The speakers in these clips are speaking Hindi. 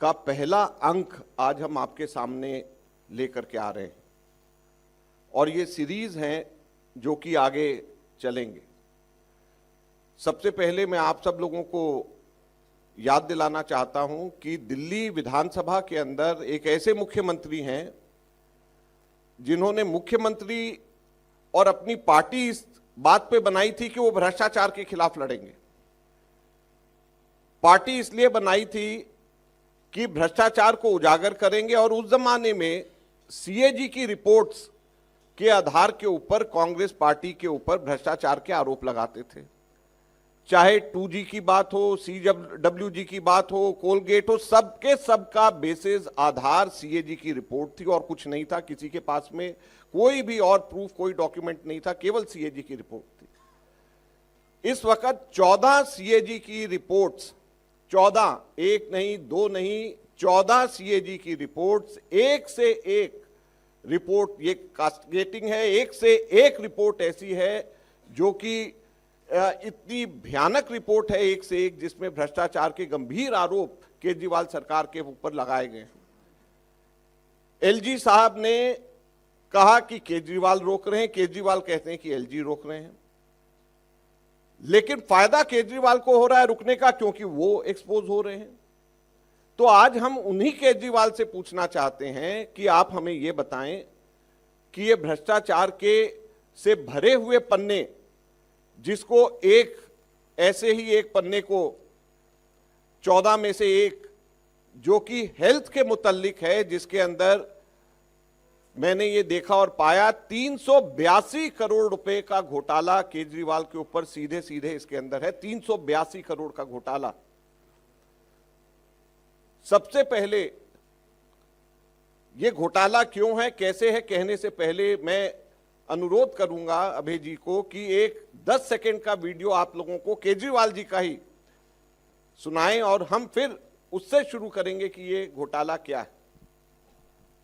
का पहला अंक आज हम आपके सामने लेकर के आ रहे हैं और ये सीरीज है जो कि आगे चलेंगे। सबसे पहले मैं आप सब लोगों को याद दिलाना चाहता हूं कि दिल्ली विधानसभा के अंदर एक ऐसे मुख्यमंत्री हैं जिन्होंने मुख्यमंत्री और अपनी पार्टी इस बात पे बनाई थी कि वो भ्रष्टाचार के खिलाफ लड़ेंगे। पार्टी इसलिए बनाई थी कि भ्रष्टाचार को उजागर करेंगे और उस जमाने में सीएजी की रिपोर्ट्स के आधार के ऊपर कांग्रेस पार्टी के ऊपर भ्रष्टाचार के आरोप लगाते थे। चाहे 2G की बात हो, CWG की बात हो, कोलगेट हो, सबके सबका बेसिस आधार सीएजी की रिपोर्ट थी और कुछ नहीं था। किसी के पास में कोई भी और प्रूफ, कोई डॉक्यूमेंट नहीं था, केवल सीएजी की रिपोर्ट थी। इस वक्त 14 सीएजी की रिपोर्ट्स, 14, एक नहीं, दो नहीं, 14 सीएजी की रिपोर्ट्स, एक से एक रिपोर्ट ये कास्टिगेटिंग है। एक से एक रिपोर्ट ऐसी है जो कि इतनी भयानक रिपोर्ट है, एक से एक, जिसमें भ्रष्टाचार के गंभीर आरोप केजरीवाल सरकार के ऊपर लगाए गए हैं। एलजी साहब ने कहा कि केजरीवाल रोक रहे हैं, केजरीवाल कहते हैं कि एलजी रोक रहे हैं, लेकिन फायदा केजरीवाल को हो रहा है रुकने का, क्योंकि वो एक्सपोज हो रहे हैं। तो आज हम उन्हीं केजरीवाल से पूछना चाहते हैं कि आप हमें यह बताएं कि ये भ्रष्टाचार के से भरे हुए पन्ने, जिसको एक ऐसे ही एक पन्ने को 14 में से एक जो कि हेल्थ के मुतल्लिक है, जिसके अंदर मैंने ये देखा और पाया 382 करोड़ रुपए का घोटाला केजरीवाल के ऊपर सीधे सीधे इसके अंदर है। 382 करोड़ का घोटाला। सबसे पहले ये घोटाला क्यों है, कैसे है, कहने से पहले मैं अनुरोध करूंगा अभय जी को कि एक 10 सेकंड का वीडियो आप लोगों को केजरीवाल जी का ही सुनाएं और हम फिर उससे शुरू करेंगे कि ये घोटाला क्या है।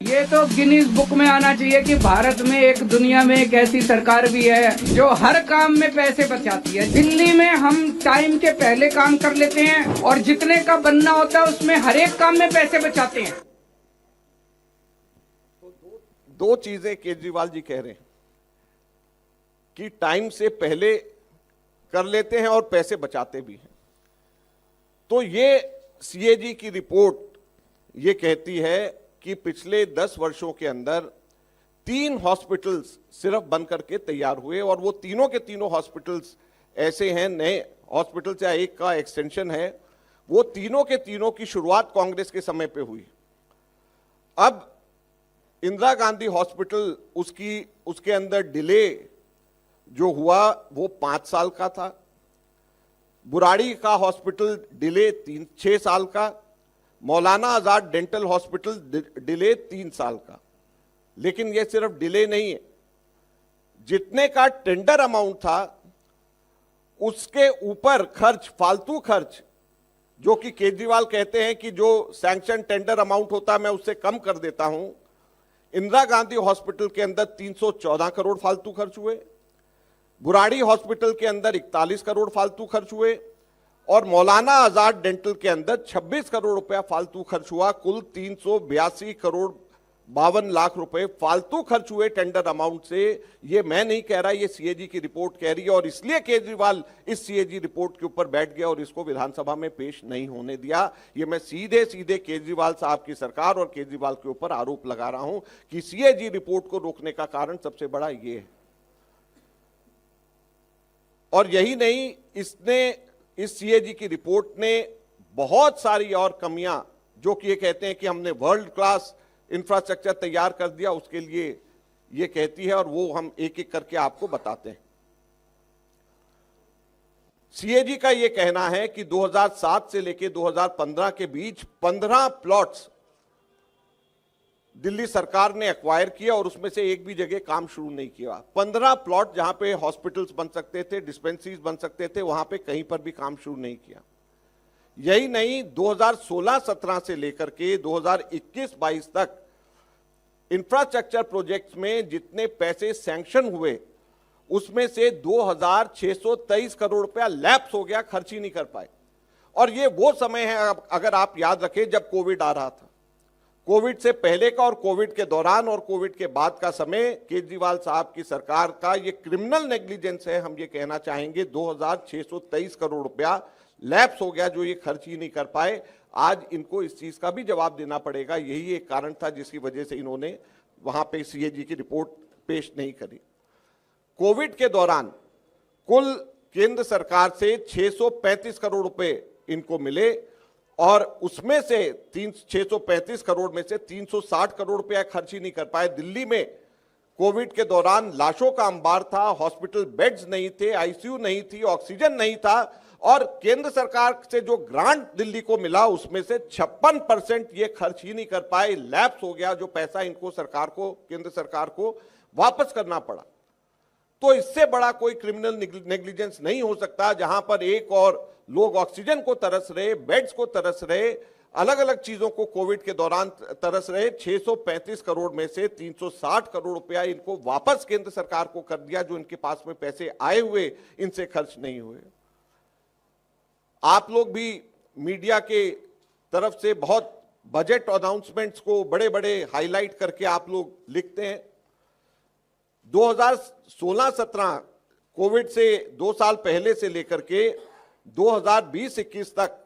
ये तो गिनीज बुक में आना चाहिए कि भारत में एक दुनिया में एक ऐसी सरकार भी है जो हर काम में पैसे बचाती है। दिल्ली में हम टाइम के पहले काम कर लेते हैं और जितने का बनना होता है उसमें हर एक काम में पैसे बचाते हैं। दो चीजें केजरीवाल जी कह रहे हैं कि टाइम से पहले कर लेते हैं और पैसे बचाते भी हैं। तो ये सीएजी की रिपोर्ट ये कहती है कि पिछले 10 वर्षों के अंदर 3 हॉस्पिटल्स सिर्फ बन करके तैयार हुए और वो तीनों के तीनों हॉस्पिटल्स ऐसे हैं, नए हॉस्पिटल्स, या एक का एक्सटेंशन है। वो तीनों के तीनों की शुरुआत कांग्रेस के समय पे हुई। अब इंदिरा गांधी हॉस्पिटल, उसके अंदर डिले जो हुआ वो 5 साल का था। बुराड़ी का हॉस्पिटल डिले 6 साल का। Maulana Azad dental hospital delay 3 साल का। लेकिन ये सिर्फ डिले नहीं है, जितने का टेंडर अमाउंट था उसके ऊपर खर्च, फालतू खर्च, जो कि केजरीवाल कहते हैं कि जो सैंक्शन टेंडर अमाउंट होता है मैं उससे कम कर देता हूं। इंदिरा गांधी हॉस्पिटल के अंदर 314 करोड़ फालतू खर्च हुए। बुराड़ी हॉस्पिटल के अंदर 41 करोड़ फालतू खर्च हुए और मौलाना आजाद डेंटल के अंदर 26 करोड़ रुपया फालतू खर्च हुआ। कुल 382 करोड़ 52 लाख रुपए फालतू खर्च हुए टेंडर अमाउंट से। ये मैं नहीं कह रहा, ये सीएजी की रिपोर्ट कह रही है और इसलिए केजरीवाल इस सीएजी रिपोर्ट के ऊपर बैठ गया और इसको विधानसभा में पेश नहीं होने दिया। ये मैं सीधे सीधे केजरीवाल साहब की सरकार और केजरीवाल के ऊपर आरोप लगा रहा हूं कि सीएजी रिपोर्ट को रोकने का कारण सबसे बड़ा ये है। और यही नहीं, इस सीएजी की रिपोर्ट ने बहुत सारी और कमियां, जो कि ये कहते हैं कि हमने वर्ल्ड क्लास इंफ्रास्ट्रक्चर तैयार कर दिया, उसके लिए ये कहती है और वो हम एक एक करके आपको बताते हैं। सीएजी का ये कहना है कि 2007 से लेकर 2015 के बीच 15 प्लॉट्स दिल्ली सरकार ने एक्वायर किया और उसमें से एक भी जगह काम शुरू नहीं किया। 15 प्लॉट जहां पे हॉस्पिटल्स बन सकते थे, डिस्पेंसरीज बन सकते थे, वहां पे कहीं पर भी काम शुरू नहीं किया। यही नहीं, 2016-17 से लेकर के 2021-22 तक इंफ्रास्ट्रक्चर प्रोजेक्ट्स में जितने पैसे सैंक्शन हुए उसमें से 2623 करोड़ रुपया लैप्स हो गया, खर्च ही नहीं कर पाए। और ये वो समय है, अगर आप याद रखें, जब कोविड आ रहा था। कोविड से पहले का और कोविड के दौरान और कोविड के बाद का समय केजरीवाल साहब की सरकार का ये क्रिमिनल नेग्लिजेंस है। हम ये कहना चाहेंगे 2623 करोड़ रुपया लैप्स हो गया, जो ये खर्च ही नहीं कर पाए। आज इनको इस चीज का भी जवाब देना पड़ेगा। यही एक कारण था जिसकी वजह से इन्होंने वहां पे सीएजी की रिपोर्ट पेश नहीं करी। कोविड के दौरान कुल केंद्र सरकार से 635 करोड़ रुपए इनको मिले और उसमें से 635 करोड़ में से 360 करोड़ रुपया खर्च ही नहीं कर पाए। दिल्ली में कोविड के दौरान लाशों का अंबार था, हॉस्पिटल बेड्स नहीं थे, आईसीयू नहीं थी, ऑक्सीजन नहीं था, और केंद्र सरकार से जो ग्रांट दिल्ली को मिला उसमें से 56% ये खर्च ही नहीं कर पाए। लैप्स हो गया, जो पैसा इनको सरकार को, केंद्र सरकार को वापस करना पड़ा। तो इससे बड़ा कोई क्रिमिनल नेग्लिजेंस नहीं हो सकता, जहां पर एक और लोग ऑक्सीजन को तरस रहे, बेड्स को तरस रहे, अलग अलग चीजों को कोविड के दौरान तरस रहे। 635 करोड़ में से 360 करोड़ रुपया इनको वापस केंद्र सरकार को कर दिया, जो इनके पास में पैसे आए हुए इनसे खर्च नहीं हुए। आप लोग भी मीडिया के तरफ से बहुत बजट अनाउंसमेंट्स को बड़े बड़े हाईलाइट करके आप लोग लिखते हैं। 2016-17 कोविड से 2 साल पहले से लेकर के 2020-21 तक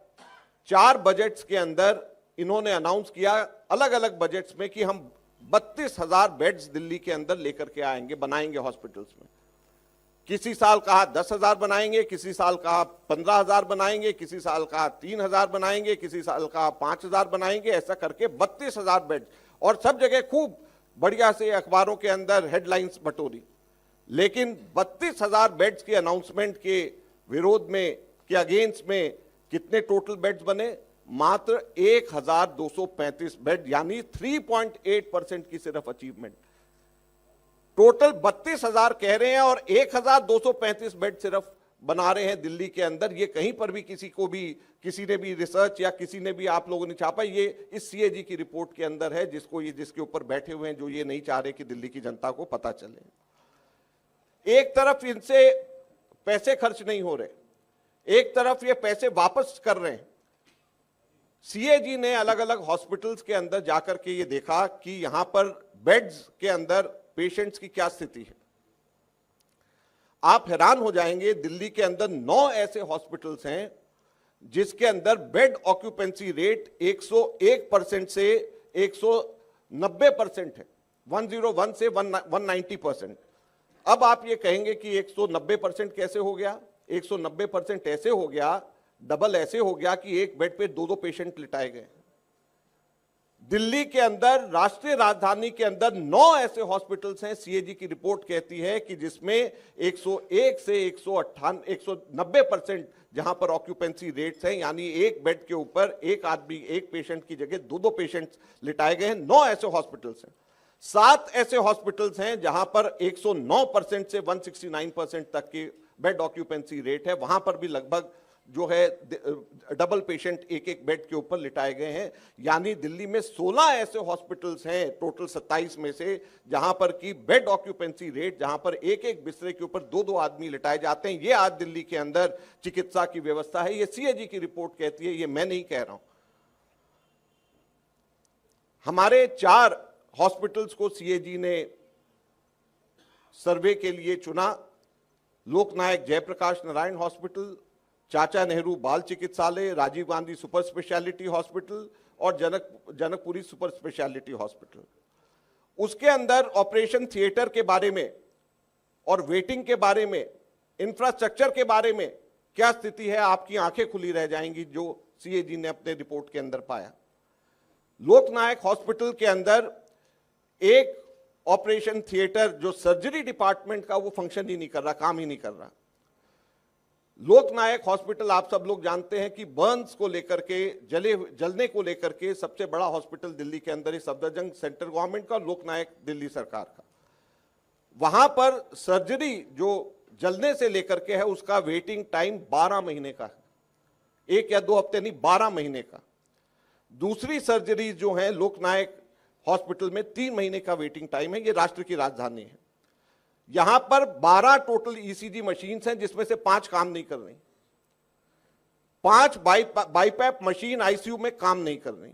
4 बजट्स के अंदर इन्होंने अनाउंस किया, अलग अलग बजट्स में, कि हम 32,000 बेड्स दिल्ली के अंदर लेकर के आएंगे, बनाएंगे हॉस्पिटल्स में। किसी साल कहा 10,000 बनाएंगे, किसी साल कहा 15,000 बनाएंगे, किसी साल कहा 3,000 बनाएंगे, किसी साल कहा 5,000 बनाएंगे, ऐसा करके 32,000 बेड। और सब जगह खूब बढ़िया से अखबारों के अंदर हेडलाइंस बटोरी। लेकिन 32,000 बेड्स की अनाउंसमेंट के विरोध में, के अगेंस्ट में कितने टोटल बेड्स बने? मात्र 1,235 बेड, यानी 3.8% की सिर्फ अचीवमेंट। टोटल 32,000 कह रहे हैं और 1,235 बेड सिर्फ बना रहे हैं दिल्ली के अंदर। ये कहीं पर भी किसी ने भी रिसर्च या किसी ने भी आप लोगों ने छापा, ये इस सीएजी की रिपोर्ट के अंदर है, जिसके ऊपर बैठे हुए हैं, जो ये नहीं चाह रहे कि दिल्ली की जनता को पता चले। एक तरफ इनसे पैसे खर्च नहीं हो रहे, एक तरफ ये पैसे वापस कर रहे हैं। सीएजी ने अलग अलग हॉस्पिटल्स के अंदर जाकर के ये देखा कि यहां पर बेड्स के अंदर पेशेंट्स की क्या स्थिति है। आप हैरान हो जाएंगे, दिल्ली के अंदर 9 ऐसे हॉस्पिटल्स हैं जिसके अंदर बेड ऑक्यूपेंसी रेट 101% से 190% है, 101 से 190%। अब आप ये कहेंगे कि 190% कैसे हो गया? 190% ऐसे हो गया, डबल ऐसे हो गया कि एक बेड पे 2-2 पेशेंट लिटाए गए। दिल्ली के अंदर, राष्ट्रीय राजधानी के अंदर 9 ऐसे हॉस्पिटल्स हैं, सीएजी की रिपोर्ट कहती है कि जिसमें 101 से 190% जहां पर ऑक्यूपेंसी रेट्स हैं, यानी एक बेड के ऊपर एक आदमी, एक पेशेंट की जगह 2-2 पेशेंट्स लिटाए गए हैं। 9 ऐसे हॉस्पिटल्स हैं। 7 ऐसे हॉस्पिटल्स हैं जहां पर 109% से 169% तक की बेड ऑक्यूपेंसी रेट है, वहां पर भी लगभग जो है डबल पेशेंट एक बेड के ऊपर लिटाए गए हैं। यानी दिल्ली में 16 ऐसे हॉस्पिटल्स हैं टोटल 27 में से, जहां पर की बेड ऑक्यूपेंसी रेट, जहां पर एक बिस्तर के ऊपर 2-2 आदमी लिटाए जाते हैं। ये आज दिल्ली के अंदर चिकित्सा की व्यवस्था है। ये सीएजी की रिपोर्ट कहती है, ये मैं नहीं कह रहा हूं। हमारे 4 हॉस्पिटल्स को सीएजी ने सर्वे के लिए चुना। लोकनायक जयप्रकाश नारायण हॉस्पिटल, चाचा Nehru Bal Chikitsalaya, Rajiv Gandhi super speciality hospital और जनकपुरी सुपर स्पेशलिटी हॉस्पिटल। उसके अंदर ऑपरेशन थिएटर के बारे में और वेटिंग के बारे में, इंफ्रास्ट्रक्चर के बारे में क्या स्थिति है, आपकी आंखें खुली रह जाएंगी जो सीएजी ने अपने रिपोर्ट के अंदर पाया। लोकनायक हॉस्पिटल के अंदर एक ऑपरेशन थिएटर, जो सर्जरी डिपार्टमेंट का, वो फंक्शन ही नहीं कर रहा, काम ही नहीं कर रहा। लोकनायक हॉस्पिटल, आप सब लोग जानते हैं कि बर्न्स को लेकर के, जलने को लेकर के सबसे बड़ा हॉस्पिटल दिल्ली के अंदर है, सफदरजंग सेंट्रल गवर्नमेंट का, लोकनायक दिल्ली सरकार का। वहां पर सर्जरी जो जलने से लेकर के है, उसका वेटिंग टाइम 12 महीने का है, 1 या 2 हफ्ते नहीं, 12 महीने का। दूसरी सर्जरी जो है लोकनायक हॉस्पिटल में 3 महीने का वेटिंग टाइम है। ये राष्ट्र की राजधानी है। यहां पर 12 टोटल ईसीजी मशीन्स हैं, जिसमें से 5 काम नहीं कर रही। 5 बाईपैप मशीन आईसीयू में काम नहीं कर रही,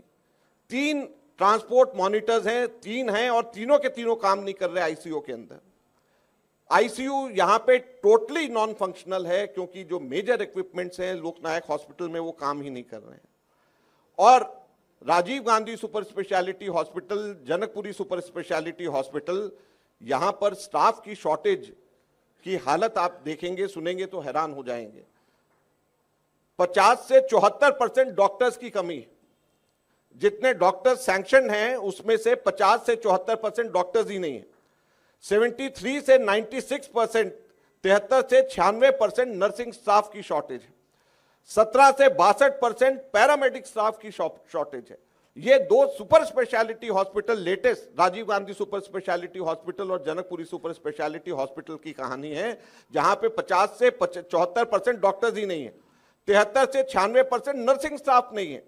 3 ट्रांसपोर्ट मॉनिटर्स हैं, 3 हैं और तीनों के तीनों काम नहीं कर रहे आईसीयू के अंदर। आईसीयू यहां पे टोटली नॉन फंक्शनल है क्योंकि जो मेजर इक्विपमेंट्स हैं लोकनायक हॉस्पिटल में वो काम ही नहीं कर रहे हैं। और Rajiv Gandhi super speciality hospital, Janakpuri super speciality hospital, यहां पर स्टाफ की शॉर्टेज की हालत आप देखेंगे सुनेंगे तो हैरान हो जाएंगे। 50 से 74% डॉक्टर्स की कमी है। जितने डॉक्टर्स सैंक्शन हैं उसमें से 50 से 74% डॉक्टर्स ही नहीं है। 73 से 96%, 73 से 96% नर्सिंग स्टाफ की शॉर्टेज है। 17 से 62% पैरामेडिक स्टाफ की शॉर्टेज है। ये 2 super speciality hospital latest, Rajiv Gandhi super speciality hospital और जनकपुरी सुपर स्पेशलिटी हॉस्पिटल की कहानी है, जहां पे 50 से 74% डॉक्टर्स ही नहीं है, 73 से 96% नर्सिंग स्टाफ नहीं है,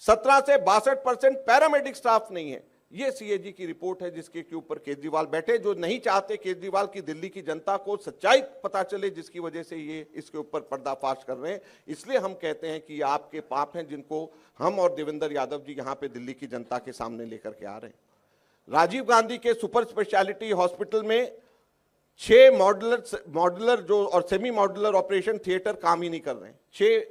17 से 62% पैरामेडिक स्टाफ नहीं है। ये सीएजी की रिपोर्ट है जिसके ऊपर केजरीवाल बैठे, जो नहीं चाहते केजरीवाल की दिल्ली की जनता को सच्चाई पता चले, जिसकी वजह से ये इसके ऊपर पर्दाफाश कर रहे हैं। इसलिए हम कहते हैं कि ये आपके पाप हैं जिनको हम और देवेंद्र यादव जी यहां पे दिल्ली की जनता के सामने लेकर के आ रहे हैं। राजीव गांधी के सुपर स्पेशलिटी हॉस्पिटल में 6 मॉड्यूलर जो और सेमी मॉड्यूलर ऑपरेशन थिएटर काम ही नहीं कर रहे हैं। 6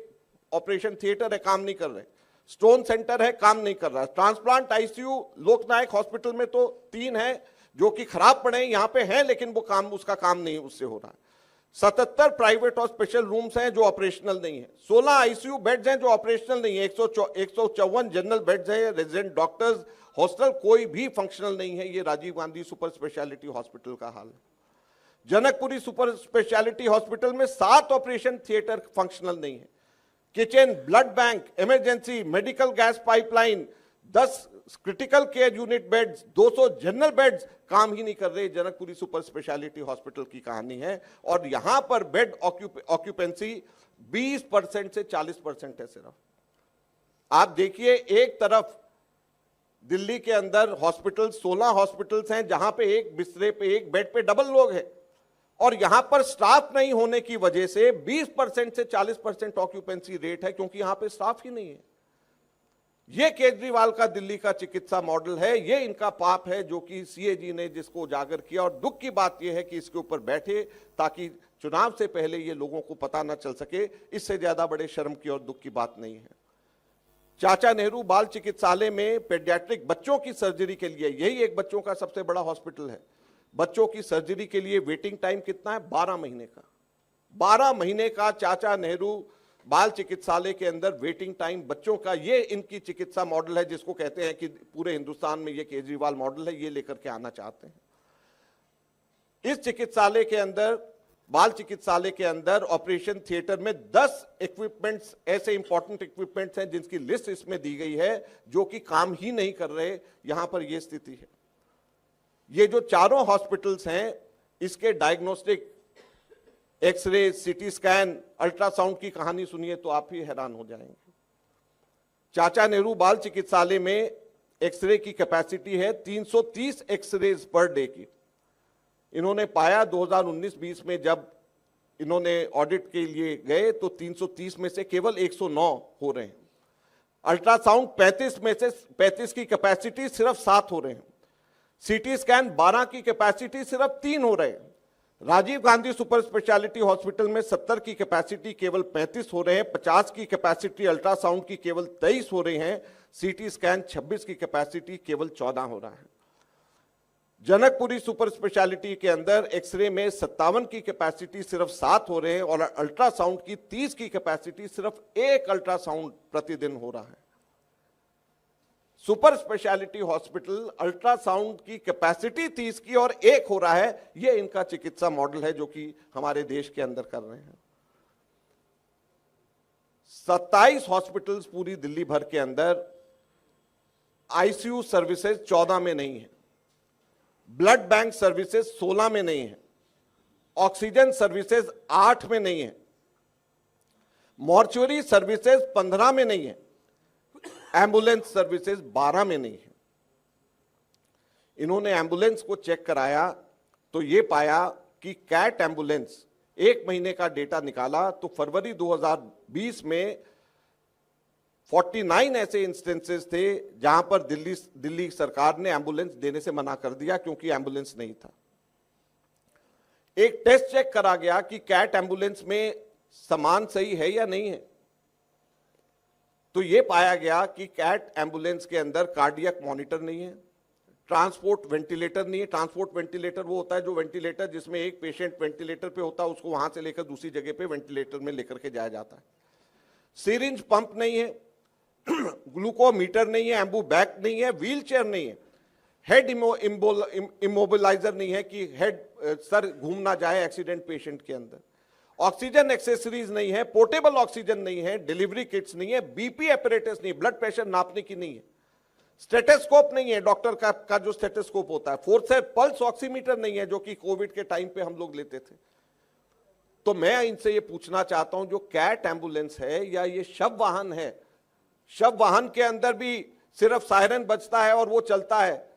ऑपरेशन थिएटर है, काम नहीं कर रहे। स्टोन सेंटर है, काम नहीं कर रहा। ट्रांसप्लांट आईसीयू लोकनायक हॉस्पिटल में तो 3 है जो कि खराब पड़े हैं, यहां पे हैं लेकिन वो काम, उसका काम नहीं उससे हो रहा है। 77 प्राइवेट और स्पेशल रूम्स हैं जो ऑपरेशनल नहीं है। 16 आईसीयू बेड्स हैं जो ऑपरेशनल नहीं है। 154 जनरल बेड्स हैं, रेजिडेंट डॉक्टर्स हॉस्टल कोई भी फंक्शनल नहीं है। ये Rajiv Gandhi super speciality hospital का हाल है। जनकपुरी सुपर स्पेशलिटी हॉस्पिटल में 7 ऑपरेशन थिएटर फंक्शनल नहीं है। Kitchen, blood bank, emergency, medical gas pipeline, 10 critical care unit beds, 200 general beds काम ही नहीं कर रहे। जनकपुरी सुपर स्पेशलिटी हॉस्पिटल की कहानी है। और यहां पर बेड ऑक्यूपेंसी 20% से 40% है सिर्फ। आप देखिए, एक तरफ दिल्ली के अंदर हॉस्पिटल 16 हॉस्पिटल्स हैं जहां पे एक बिस्तरे पे, एक बेड पे डबल लोग हैं, और यहां पर स्टाफ नहीं होने की वजह से 20% से 40% ऑक्यूपेंसी रेट है क्योंकि यहां पे स्टाफ ही नहीं है। यह केजरीवाल का दिल्ली का चिकित्सा मॉडल है, यह इनका पाप है जो कि सीएजी ने जिसको उजागर किया। और दुख की बात यह है कि इसके ऊपर बैठे ताकि चुनाव से पहले ये लोगों को पता ना चल सके। इससे ज्यादा बड़े शर्म की और दुख की बात नहीं है। चाचा नेहरू बाल चिकित्सालय में पेडियाट्रिक बच्चों की सर्जरी के लिए, यही एक बच्चों का सबसे बड़ा हॉस्पिटल है, बच्चों की सर्जरी के लिए वेटिंग टाइम कितना है? 12 महीने का। 12 महीने का चाचा नेहरू बाल चिकित्सालय के अंदर वेटिंग टाइम बच्चों का। ये इनकी चिकित्सा मॉडल है जिसको कहते हैं कि पूरे हिंदुस्तान में ये केजरीवाल मॉडल है, ये लेकर के आना चाहते हैं। इस चिकित्सालय के अंदर, बाल चिकित्सालय के अंदर ऑपरेशन थिएटर में 10 इक्विपमेंट्स, ऐसे इंपॉर्टेंट इक्विपमेंट्स हैं जिनकी लिस्ट इसमें दी गई है जो कि काम ही नहीं कर रहे। यहां पर यह स्थिति है। ये जो चारों हॉस्पिटल्स हैं इसके diagnostic, X-ray, CT scan, ultrasound की कहानी सुनिए तो आप ही हैरान हो जाएंगे। चाचा नेहरू बाल चिकित्सालय में एक्सरे की कैपेसिटी है 330 एक्सरेज पर डे की। इन्होंने पाया 2019-20 में जब इन्होंने ऑडिट के लिए गए तो 330 में से केवल 109 हो रहे हैं। अल्ट्रासाउंड 35 में से 35 की कैपेसिटी सिर्फ 7 हो रहे हैं। सीटी स्कैन 12 की कैपेसिटी सिर्फ 3 हो रहे हैं। Rajiv Gandhi super speciality hospital में 70 की कैपेसिटी केवल 35 हो रहे हैं। 50 की कैपेसिटी अल्ट्रासाउंड की केवल 23 हो रहे हैं। सीटी स्कैन 26 की कैपेसिटी केवल 14 हो रहा है। जनकपुरी सुपर स्पेशलिटी के अंदर एक्सरे में 57 की कैपेसिटी सिर्फ 7 हो रहे हैं और अल्ट्रासाउंड की 30 की कैपेसिटी सिर्फ 1 अल्ट्रासाउंड प्रतिदिन हो रहा है। सुपर स्पेशलिटी हॉस्पिटल अल्ट्रासाउंड की कैपेसिटी 30 की और 1 हो रहा है। यह इनका चिकित्सा मॉडल है जो कि हमारे देश के अंदर कर रहे हैं। 27 हॉस्पिटल्स पूरी दिल्ली भर के अंदर, आईसीयू सर्विसेज 14 में नहीं है, ब्लड बैंक सर्विसेज 16 में नहीं है, ऑक्सीजन सर्विसेज 8 में नहीं है, मॉर्चुरी सर्विसेज 15 में नहीं है, एम्बुलेंस सर्विसेज 12 में नहीं है। इन्होंने एम्बुलेंस को चेक कराया तो ये पाया कि कैट एम्बुलेंस, 1 महीने का डेटा निकाला तो फरवरी 2020 में 49 ऐसे इंस्टेंसेस थे जहां पर दिल्ली सरकार ने एम्बुलेंस देने से मना कर दिया क्योंकि एम्बुलेंस नहीं था। एक टेस्ट चेक करा गया कि कैट एम्बुलेंस में सामान सही है या नहीं है, तो यह पाया गया कि कैट एम्बुलेंस के अंदर कार्डियक मॉनिटर नहीं है, ट्रांसपोर्ट वेंटिलेटर नहीं है। ट्रांसपोर्ट वेंटिलेटर वो होता है जो वेंटिलेटर जिसमें एक पेशेंट वेंटिलेटर पे होता है, उसको वहां से लेकर दूसरी जगह पे वेंटिलेटर में लेकर के जाया जाता है। सिरिंज पंप नहीं है, ग्लूकोमीटर नहीं है, एम्बू बैग नहीं है, व्हील चेयर नहीं है, हेड इमोबिलाइजर नहीं है कि हेड सर घूम ना जाए एक्सीडेंट पेशेंट के अंदर, ऑक्सीजन एक्सेसरीज नहीं है, पोर्टेबल ऑक्सीजन नहीं है, डिलीवरी किट्स नहीं है, बीपी एपरेटस नहीं, ब्लड प्रेशर नापने की नहीं है, स्टेथोस्कोप नहीं है, डॉक्टर का जो स्टेथोस्कोप होता है, फोर्सेप पल्स ऑक्सीमीटर नहीं है जो कि कोविड के टाइम पे हम लोग लेते थे। तो मैं इनसे ये पूछना चाहता हूं, जो कैट एम्बुलेंस है या ये शव वाहन है, शव वाहन के अंदर भी सिर्फ सायरन बजता है और वो चलता है,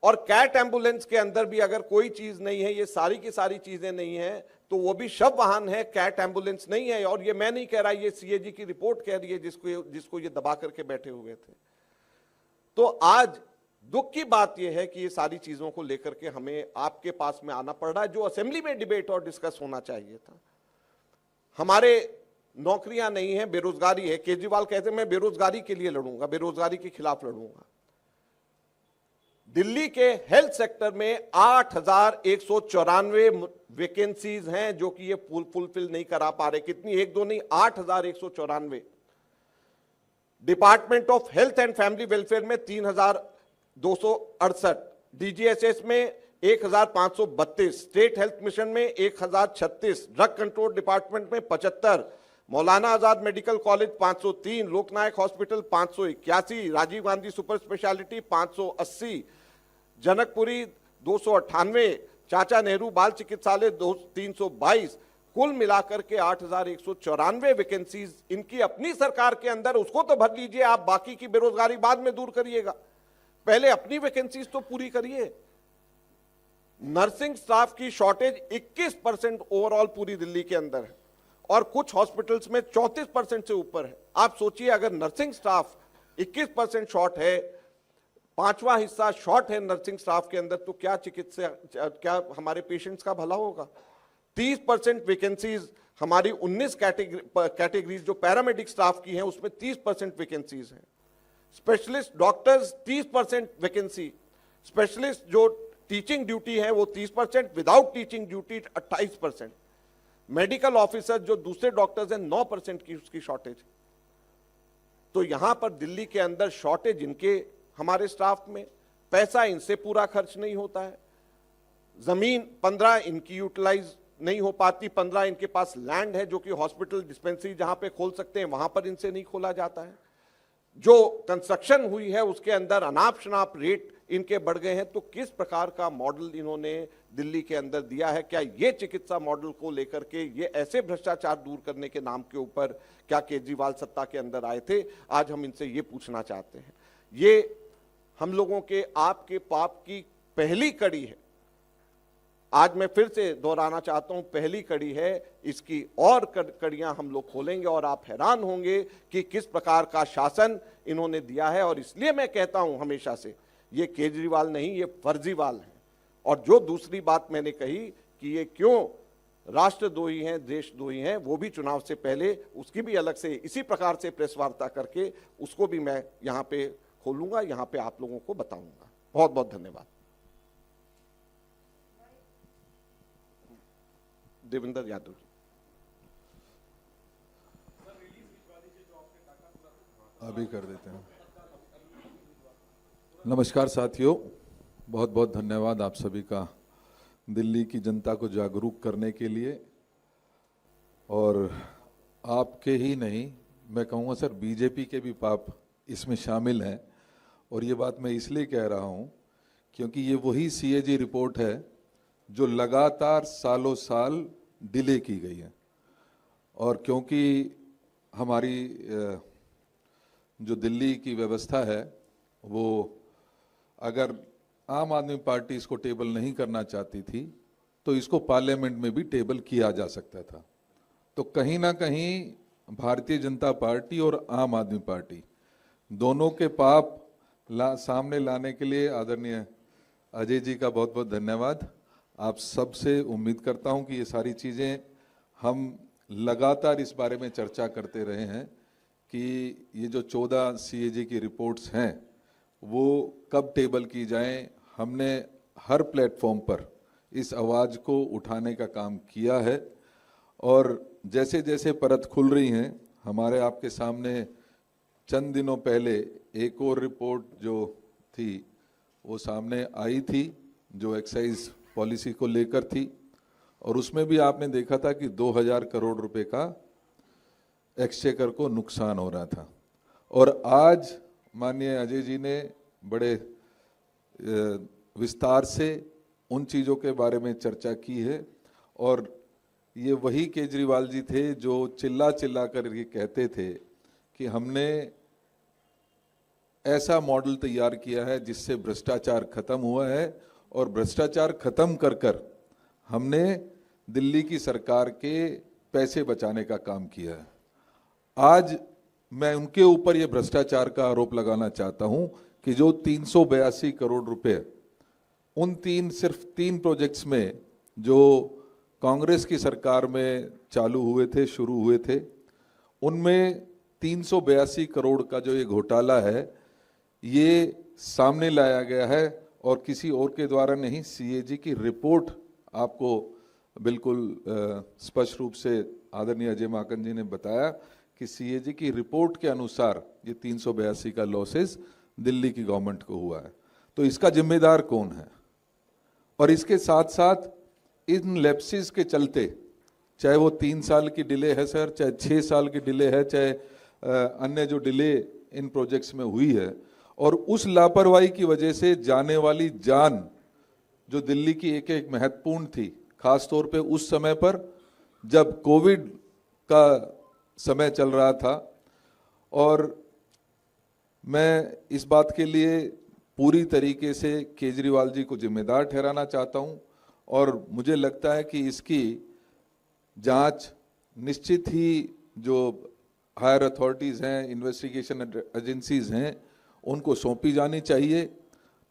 और कैट एम्बुलेंस के अंदर भी अगर कोई चीज नहीं है, ये सारी की सारी चीजें नहीं है, तो वो भी शव वाहन है, कैट एम्बुलेंस नहीं है। और ये मैं नहीं कह रहा, ये सीएजी की रिपोर्ट कह रही है जिसको ये दबा करके बैठे हुए थे। तो आज दुख की बात यह है कि ये सारी चीजों को लेकर के हमें आपके पास में आना पड़ रहा है, जो असेंबली में डिबेट और डिस्कस होना चाहिए था। हमारे नौकरियां नहीं है, बेरोजगारी है। केजरीवाल कहते हैं मैं बेरोजगारी के लिए लड़ूंगा, बेरोजगारी के खिलाफ लड़ूंगा। दिल्ली के हेल्थ सेक्टर में 8,194 वैकेंसीज हैं जो कि ये फुलफिल नहीं करा पा रहे। कितनी? एक दो नहीं, 8,194। Department of health and family welfare में 3,268, डीजीएचएस में 1,532, स्टेट हेल्थ मिशन में 1,036, ड्रग कंट्रोल डिपार्टमेंट में 75, Maulana Azad medical college 503, Loknayak hospital 581, Rajiv Gandhi super speciality 580, Janakpuri 298, Chacha Nehru Bal चिकित्सालय 322, कुल मिलाकर के 8,194 वैकेंसीज इनकी अपनी सरकार के अंदर। उसको तो भर लीजिए आप, बाकी की बेरोजगारी बाद में दूर करिएगा, पहले अपनी वैकेंसीज तो पूरी करिए। नर्सिंग स्टाफ की शॉर्टेज 21% ओवरऑल पूरी दिल्ली के अंदर है और कुछ हॉस्पिटल्स में 34% से ऊपर है। आप सोचिए, अगर नर्सिंग स्टाफ 21% शॉर्ट है, 5वां हिस्सा शॉर्ट है नर्सिंग स्टाफ के अंदर, तो क्या चिकित्सा, क्या हमारे पेशेंट्स का भला होगा? 30% वैकेंसीज हमारी 19 कैटेगरीज जो पैरामेडिक स्टाफ की हैं उसमें 30% वैकेंसीज हैं। स्पेशलिस्ट डॉक्टर्स 30% वैकेंसी, स्पेशलिस्ट जो टीचिंग ड्यूटी है वो 30%, without teaching duty 28%, medical officer जो दूसरे डॉक्टर्स हैं 9% की उसकी शॉर्टेज। तो यहां पर दिल्ली के अंदर शॉर्टेज इनके हमारे स्टाफ में, पैसा इनसे पूरा खर्च नहीं होता है, जमीन 15 इनकी यूटिलाइज नहीं हो पाती, 15 इनके पास लैंड है जो कि हॉस्पिटल डिस्पेंसरी जहां पे खोल सकते हैं वहां पर इनसे नहीं खोला जाता है, जो कंस्ट्रक्शन हुई है उसके अंदर अनाप शनाप रेट इनके बढ़ गए हैं। तो किस प्रकार का मॉडल इन्होंने दिल्ली के अंदर दिया है? क्या ये चिकित्सा मॉडल को लेकर के, ये ऐसे भ्रष्टाचार दूर करने के नाम के ऊपर क्या केजरीवाल सत्ता के अंदर आए थे? आज हम इनसे ये पूछना चाहते हैं। ये हम लोगों के आपके पाप की पहली कड़ी है। आज मैं फिर से दोहराना चाहता हूं, पहली कड़ी है, इसकी और कड़ियां हम लोग खोलेंगे और आप हैरान होंगे कि किस प्रकार का शासन इन्होंने दिया है। और इसलिए मैं कहता हूं हमेशा से, ये केजरीवाल नहीं, ये फर्जीवाल है। और जो दूसरी बात मैंने कही कि ये क्यों राष्ट्रद्रोही हैं, देशद्रोही हैं, वो भी चुनाव से पहले उसकी भी अलग से इसी प्रकार से प्रेस वार्ता करके उसको भी मैं यहां पे खोलूंगा, यहां पे आप लोगों को बताऊंगा। बहुत बहुत धन्यवाद। देवेंद्र यादव जी। अभी कर देते हैं। नमस्कार साथियों, बहुत बहुत धन्यवाद आप सभी का दिल्ली की जनता को जागरूक करने के लिए। और आपके ही नहीं, मैं कहूँगा सर बीजेपी के भी पाप इसमें शामिल हैं। और ये बात मैं इसलिए कह रहा हूँ क्योंकि ये वही सीएजी रिपोर्ट है जो लगातार सालों साल डिले की गई है। और क्योंकि हमारी जो दिल्ली की व्यवस्था है वो अगर आम आदमी पार्टी इसको टेबल नहीं करना चाहती थी तो इसको पार्लियामेंट में भी टेबल किया जा सकता था। तो कहीं ना कहीं भारतीय जनता पार्टी और आम आदमी पार्टी दोनों के पाप सामने लाने के लिए आदरणीय अजय जी का बहुत बहुत धन्यवाद। आप सबसे उम्मीद करता हूं कि ये सारी चीज़ें हम लगातार इस बारे में चर्चा करते रहे हैं कि ये जो 14 सीएजी की रिपोर्ट्स हैं वो कब टेबल की जाएं। हमने हर प्लेटफॉर्म पर इस आवाज़ को उठाने का काम किया है और जैसे जैसे परत खुल रही हैं, हमारे आपके सामने चंद दिनों पहले एक और रिपोर्ट जो थी वो सामने आई थी, जो एक्साइज पॉलिसी को लेकर थी, और उसमें भी आपने देखा था कि 2000 करोड़ रुपए का एक्सचेकर को नुकसान हो रहा था। और आज माननीय अजय जी ने बड़े विस्तार से उन चीज़ों के बारे में चर्चा की है, और ये वही केजरीवाल जी थे जो चिल्ला चिल्ला कर ये कहते थे कि हमने ऐसा मॉडल तैयार किया है जिससे भ्रष्टाचार खत्म हुआ है, और भ्रष्टाचार खत्म कर कर हमने दिल्ली की सरकार के पैसे बचाने का काम किया है। आज मैं उनके ऊपर ये भ्रष्टाचार का आरोप लगाना चाहता हूं कि जो 382 करोड़ रुपए उन सिर्फ तीन प्रोजेक्ट्स में जो कांग्रेस की सरकार में चालू हुए थे, शुरू हुए थे, उनमें 382 करोड़ का जो ये घोटाला है ये सामने लाया गया है, और किसी और के द्वारा नहीं। सीएजी की रिपोर्ट आपको बिल्कुल स्पष्ट रूप से आदरणीय अजय माकन जी ने बताया कि सीएजी की रिपोर्ट के अनुसार ये 382 का लॉसेस दिल्ली की गवर्नमेंट को हुआ है। तो इसका जिम्मेदार कौन है? और इसके साथ साथ इन लैप्सेस के चलते, चाहे वो 3 साल की डिले है सर, चाहे 6 साल की डिले है, चाहे अन्य जो डिले इन प्रोजेक्ट्स में हुई है, और उस लापरवाही की वजह से जाने वाली जान जो दिल्ली की एक एक महत्वपूर्ण थी, खास तौर पे उस समय पर जब कोविड का समय चल रहा था। और मैं इस बात के लिए पूरी तरीके से केजरीवाल जी को जिम्मेदार ठहराना चाहता हूं, और मुझे लगता है कि इसकी जांच निश्चित ही जो हायर अथॉरिटीज़ हैं, इन्वेस्टिगेशन एजेंसीज हैं, उनको सौंपी जानी चाहिए।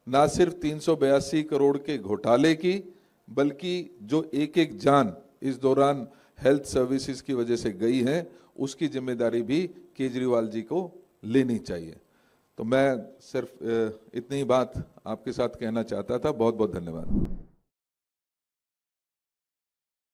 ना सिर्फ 382 करोड़ के घोटाले की, बल्कि जो एक एक जान इस दौरान हेल्थ सर्विसेज की वजह से गई है, उसकी जिम्मेदारी भी केजरीवाल जी को लेनी चाहिए। तो मैं सिर्फ इतनी बात आपके साथ कहना चाहता था। बहुत बहुत धन्यवाद।